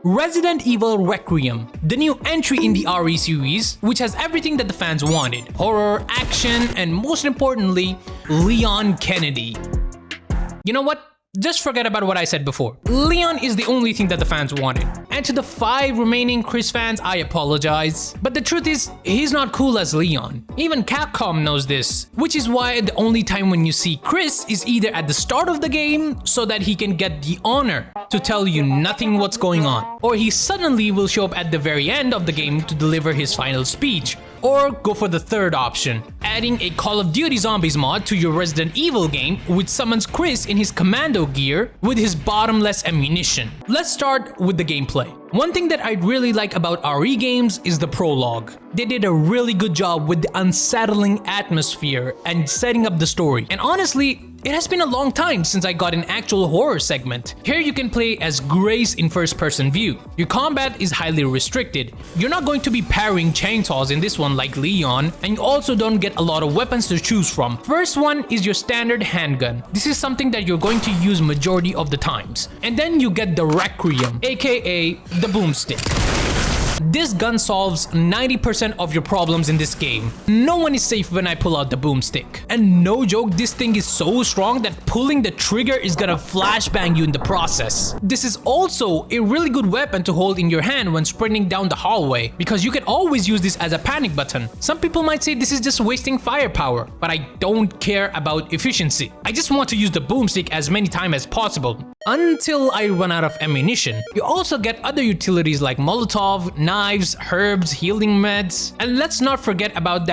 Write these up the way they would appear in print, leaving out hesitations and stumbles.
Resident Evil Requiem, the new entry in the RE series, which has everything that the fans wanted: horror, action, and most importantly, Leon Kennedy. You know what? Just forget about what I said before. Leon is the only thing that the fans wanted. And to the 5 remaining Chris fans, I apologize. But the truth is, he's not cool as Leon. Even Capcom knows this, which is why the only time when you see Chris is either at the start of the game so that he can get the honor to tell you nothing what's going on, or he suddenly will show up at the very end of the game to deliver his final speech. Or go for the third option, adding a Call of Duty Zombies mod to your Resident Evil game, which summons Chris in his commando gear with his bottomless ammunition. Let's start with the gameplay. One thing that I really like about RE games is the prologue. They did a really good job with the unsettling atmosphere and setting up the story. And honestly, it has been a long time since I got an actual horror segment. Here you can play as Grace in first-person view. Your combat is highly restricted. You're not going to be parrying chainsaws in this one like Leon, and you also don't get a lot of weapons to choose from. First one is your standard handgun. This is something that you're going to use majority of the times. And then you get the Requiem, aka the boomstick. This gun solves 90% of your problems in this game. No one is safe when I pull out the boomstick. And no joke, this thing is so strong that pulling the trigger is gonna flashbang you in the process. This is also a really good weapon to hold in your hand when sprinting down the hallway, because you can always use this as a panic button. Some people might say this is just wasting firepower, but I don't care about efficiency. I just want to use the boomstick as many times as possible, until I run out of ammunition. You also get other utilities like Molotov, knives, herbs, healing meds, and let's not forget about the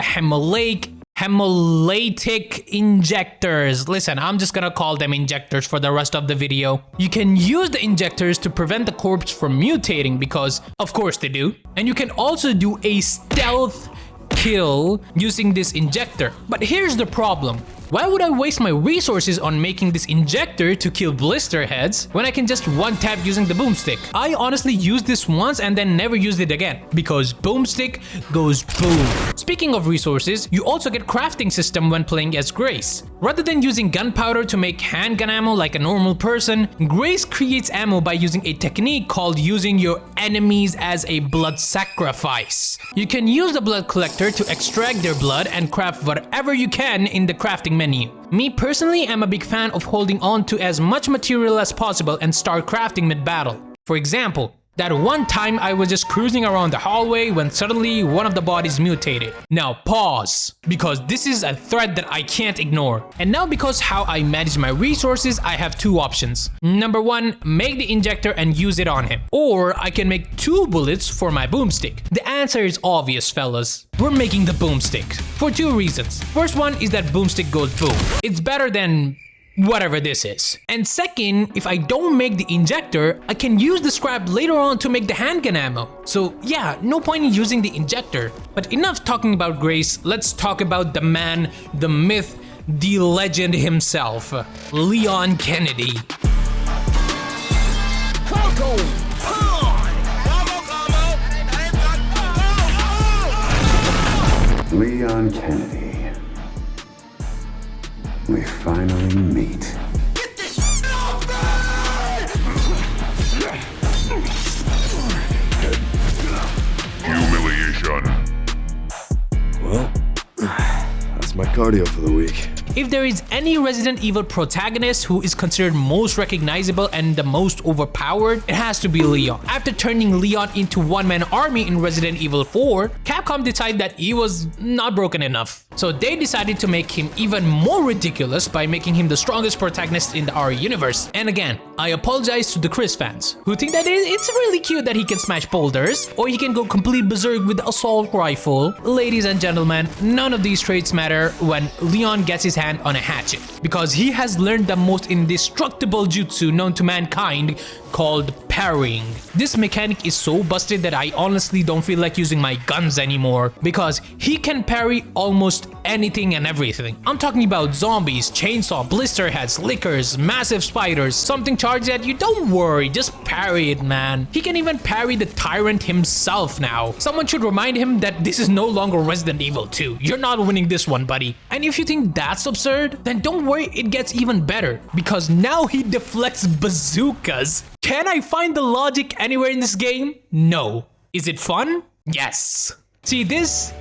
hemolytic injectors. Listen, I'm just gonna call them injectors for the rest of the video. You can use the injectors to prevent the corpse from mutating, because of course they do. And you can also do a stealth kill using this injector. But here's the problem. Why would I waste my resources on making this injector to kill blister heads when I can just one tap using the boomstick? I honestly used this once and then never used it again, because boomstick goes boom. Speaking of resources, you also get crafting system when playing as Grace. Rather than using gunpowder to make handgun ammo like a normal person, Grace creates ammo by using a technique called using your enemies as a blood sacrifice. You can use the blood collector to extract their blood and craft whatever you can in the crafting menu. Me personally, I'm a big fan of holding on to as much material as possible and start crafting mid-battle. For example, that one time I was just cruising around the hallway when suddenly one of the bodies mutated. Now pause, because this is a threat that I can't ignore. And now, because how I manage my resources, I have 2 options. Number 1, make the injector and use it on him. Or I can make 2 bullets for my boomstick. The answer is obvious, fellas. We're making the boomstick for 2 reasons. First one is that boomstick goes boom. It's better than whatever this is. And second, if I don't make the injector, I can use the scrap later on to make the handgun ammo. So yeah, no point in using the injector. But enough talking about Grace, let's talk about the man, the myth, the legend himself, Leon Kennedy. Leon Kennedy. We finally meet. Get this shit off me! Humiliation. Well, that's my cardio for the week. If there is any Resident Evil protagonist who is considered most recognizable and the most overpowered, it has to be Leon. After turning Leon into one-man army in Resident Evil 4, Capcom decided that he was not broken enough. So they decided to make him even more ridiculous by making him the strongest protagonist in the RE universe. And again, I apologize to the Chris fans who think that it's really cute that he can smash boulders or he can go complete berserk with the assault rifle. Ladies and gentlemen, none of these traits matter when Leon gets his hand on a hatchet, because he has learned the most indestructible jutsu known to mankind, called Parrying. This mechanic is so busted that I honestly don't feel like using my guns anymore because he can parry almost anything and everything. I'm talking about zombies, chainsaw, blister heads, lickers, massive spiders, something charged at you. Don't worry, just parry it, man. He can even parry the tyrant himself now. Someone should remind him that this is no longer Resident Evil 2. You're not winning this one, buddy. And if you think that's absurd, then don't worry, it gets even better because now he deflects bazookas. Can I find the logic anywhere in this game? No. Is it fun? Yes. See, this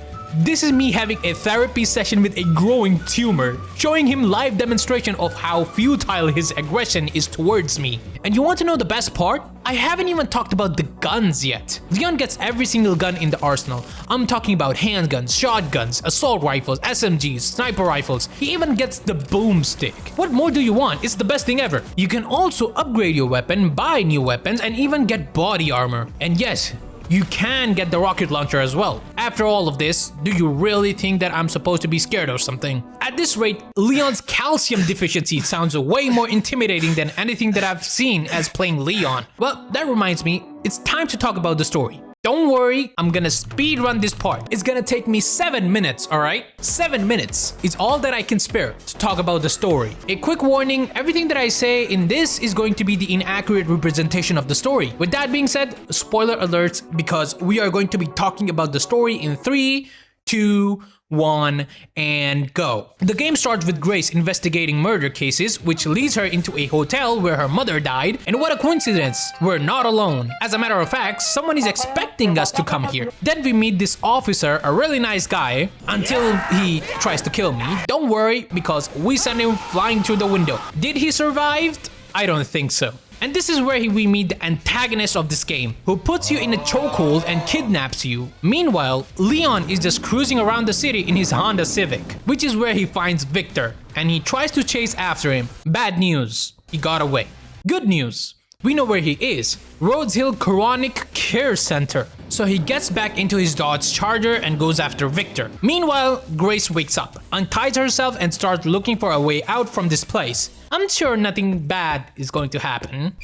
is me having a therapy session with a growing tumor, showing him live demonstration of how futile his aggression is towards me. And you want to know the best part? I haven't even talked about the guns yet. Leon gets every single gun in the arsenal. I'm talking about handguns, shotguns, assault rifles, SMGs, sniper rifles. He even gets the boomstick. What more do you want? It's the best thing ever. You can also upgrade your weapon, buy new weapons, and even get body armor. And yes, you can get the rocket launcher as well. After all of this, do you really think that I'm supposed to be scared or something? At this rate, Leon's calcium deficiency sounds way more intimidating than anything that I've seen as playing Leon. Well, that reminds me, it's time to talk about the story. Don't worry, I'm gonna speed run this part. It's gonna take me 7 minutes, alright? 7 minutes is all that I can spare to talk about the story. A quick warning, everything that I say in this is going to be the inaccurate representation of the story. With that being said, spoiler alerts, because we are going to be talking about the story in 3, 2, 1, and go. The game starts with Grace investigating murder cases, which leads her into a hotel where her mother died, and what a coincidence, we're not alone. As a matter of fact, someone is expecting us to come here. Then we meet this officer, a really nice guy, until he tries to kill me. Don't worry, because we sent him flying through the window. Did he survive? I don't think so. And this is where we meet the antagonist of this game, who puts you in a chokehold and kidnaps you. Meanwhile, Leon is just cruising around the city in his Honda Civic, which is where he finds Victor, and he tries to chase after him. Bad news, he got away. Good news, we know where he is, Rhodes Hill Chronic Care Center. So he gets back into his Dodge Charger and goes after Victor. Meanwhile, Grace wakes up, unties herself, and starts looking for a way out from this place. I'm sure nothing bad is going to happen.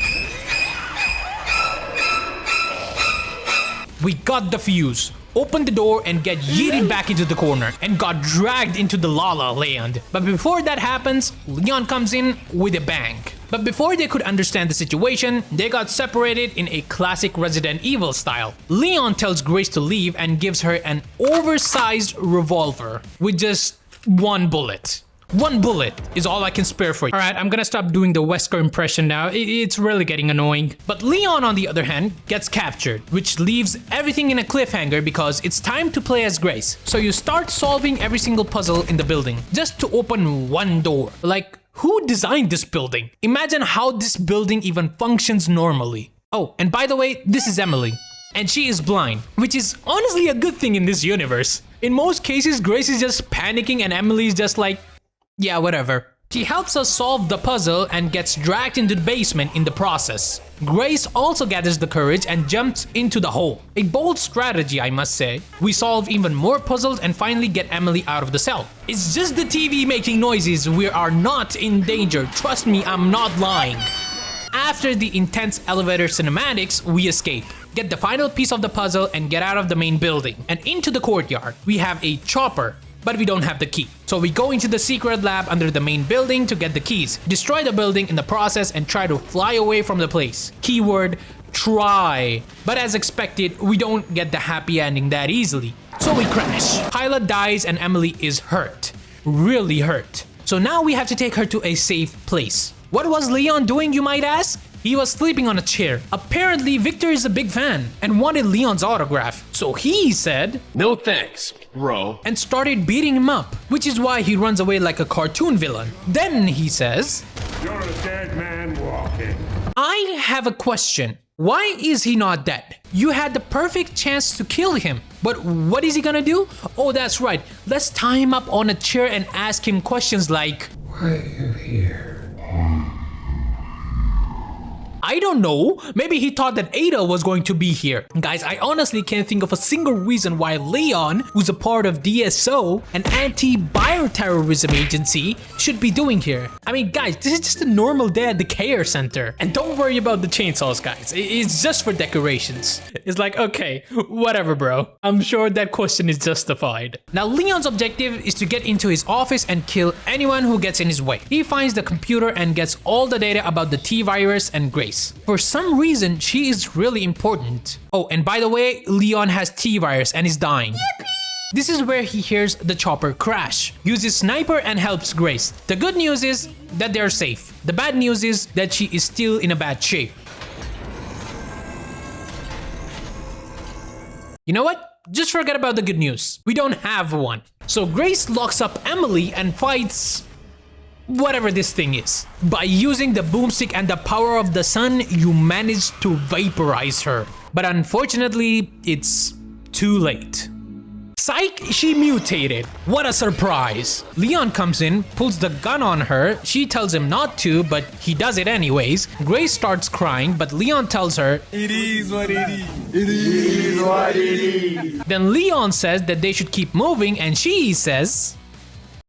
We got the fuse, opened the door and get yeeted back into the corner and got dragged into the La La Land. But before that happens, Leon comes in with a bang. But before they could understand the situation, they got separated in a classic Resident Evil style. Leon tells Grace to leave and gives her an oversized revolver with just one bullet. One bullet is all I can spare for you. Alright, I'm gonna stop doing the Wesker impression now. It's really getting annoying. But Leon, on the other hand, gets captured, which leaves everything in a cliffhanger because it's time to play as Grace. So you start solving every single puzzle in the building just to open one door. Like, who designed this building? Imagine how this building even functions normally. Oh, and by the way, this is Emily. And she is blind, which is honestly a good thing in this universe. In most cases, Grace is just panicking and Emily is just like, yeah, whatever. She helps us solve the puzzle and gets dragged into the basement in the process. Grace also gathers the courage and jumps into the hole. A bold strategy, I must say. We solve even more puzzles and finally get Emily out of the cell. It's just the TV making noises. We are not in danger. Trust me, I'm not lying. After the intense elevator cinematics, we escape, get the final piece of the puzzle and get out of the main building. And into the courtyard, we have a chopper, but we don't have the key. So we go into the secret lab under the main building to get the keys, destroy the building in the process and try to fly away from the place. Keyword, try. But as expected, we don't get the happy ending that easily. So we crash. Pilot dies and Emily is hurt. Really hurt. So now we have to take her to a safe place. What was Leon doing, you might ask? He was sleeping on a chair. Apparently, Victor is a big fan and wanted Leon's autograph. So he said, "No thanks, bro," and started beating him up, which is why he runs away like a cartoon villain. Then he says, You're a dead man walking. I have a question. Why is he not dead? You had the perfect chance to kill him. But what is he gonna do? Oh, that's right. Let's tie him up on a chair and ask him questions like, Why are you here? I don't know. Maybe he thought that Ada was going to be here. Guys, I honestly can't think of a single reason why Leon, who's a part of DSO, an anti-bioterrorism agency, should be doing here. I mean, guys, this is just a normal day at the care center. And don't worry about the chainsaws, guys. It's just for decorations. It's like, okay, whatever, bro. I'm sure that question is justified. Now, Leon's objective is to get into his office and kill anyone who gets in his way. He finds the computer and gets all the data about the T-virus and Grace. For some reason, she is really important. Oh, and by the way, Leon has T-virus and is dying. Yippee! This is where he hears the chopper crash, uses sniper and helps Grace. The good news is that they're safe. The bad news is that she is still in a bad shape. You know what? Just forget about the good news. We don't have one. So Grace locks up Emily and fights whatever this thing is. By using the boomstick and the power of the sun, you manage to vaporize her. But unfortunately, it's too late. Psych, she mutated. What a surprise. Leon comes in, pulls the gun on her. She tells him not to, but he does it anyways. Grace starts crying, but Leon tells her, "It is what it is. It is what it is." Then Leon says that they should keep moving, and she says,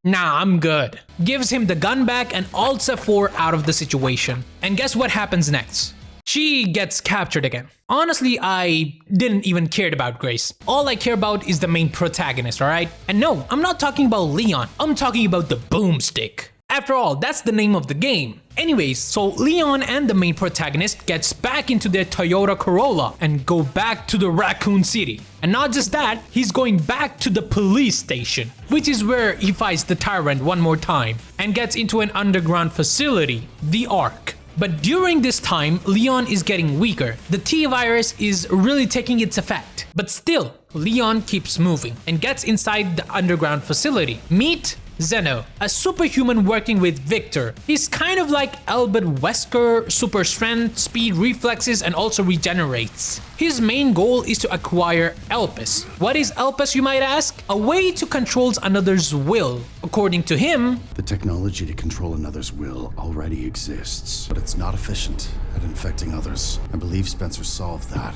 "Nah, I'm good." Gives him the gun back and Alt F4 out of the situation. And guess what happens next? She gets captured again. Honestly, I didn't even care about Grace. All I care about is the main protagonist, alright? And no, I'm not talking about Leon. I'm talking about the boomstick. After all, that's the name of the game. Anyways, so Leon and the main protagonist gets back into their Toyota Corolla and go back to the Raccoon City. And not just that, he's going back to the police station, which is where he fights the tyrant one more time and gets into an underground facility, the Ark. But during this time, Leon is getting weaker. The T-virus is really taking its effect. But still, Leon keeps moving and gets inside the underground facility. Meet Zeno, a superhuman working with Victor. He's kind of like Albert Wesker, super strength, speed, reflexes, and also regenerates. His main goal is to acquire Elpis. What is Elpis, you might ask? A way to control another's will. According to him, the technology to control another's will already exists, but it's not efficient at infecting others. I believe Spencer solved that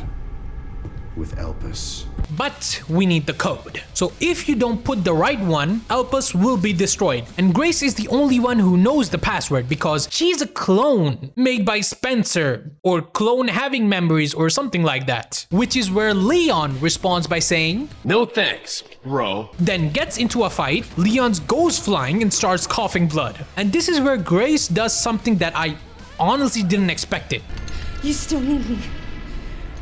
with Elpis. But we need the code. So if you don't put the right one, Elpis will be destroyed. And Grace is the only one who knows the password because she's a clone made by Spencer, or clone having memories or something like that. Which is where Leon responds by saying, "No thanks, bro." Then gets into a fight. Leon goes flying and starts coughing blood. And this is where Grace does something that I honestly didn't expect it. You still need me,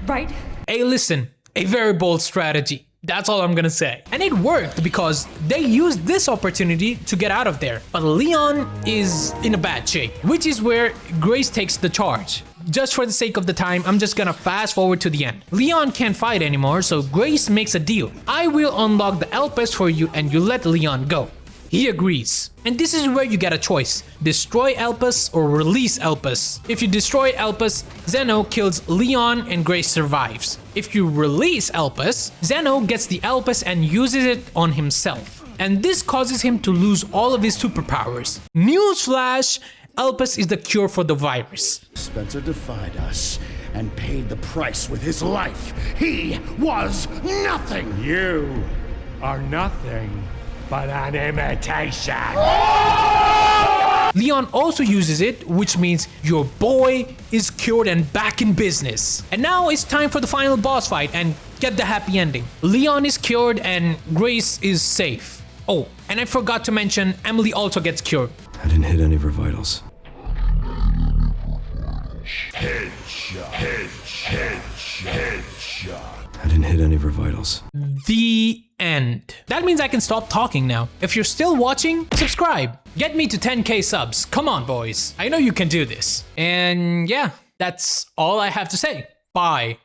right? Hey, listen, a very bold strategy. That's all I'm gonna say. And it worked because they used this opportunity to get out of there. But Leon is in a bad shape, which is where Grace takes the charge. Just for the sake of the time, I'm just gonna fast forward to the end. Leon can't fight anymore, so Grace makes a deal. I will unlock the Elpis for you and you let Leon go. He agrees. And this is where you get a choice. Destroy Elpis or release Elpis. If you destroy Elpis, Zeno kills Leon and Grace survives. If you release Elpis, Zeno gets the Elpis and uses it on himself. And this causes him to lose all of his superpowers. Newsflash! Elpis is the cure for the virus. Spencer defied us and paid the price with his life. He was nothing. You are nothing but an imitation. Leon also uses it, which means your boy is cured and back in business. And now it's time for the final boss fight and get the happy ending. Leon is cured and Grace is safe. Oh, and I forgot to mention, Emily also gets cured. I didn't hit any of her vitals. Headshot. I didn't hit any of her vitals. The end. That means I can stop talking now. If you're still watching, subscribe. Get me to 10k subs. Come on, boys. I know you can do this. And yeah, that's all I have to say. Bye.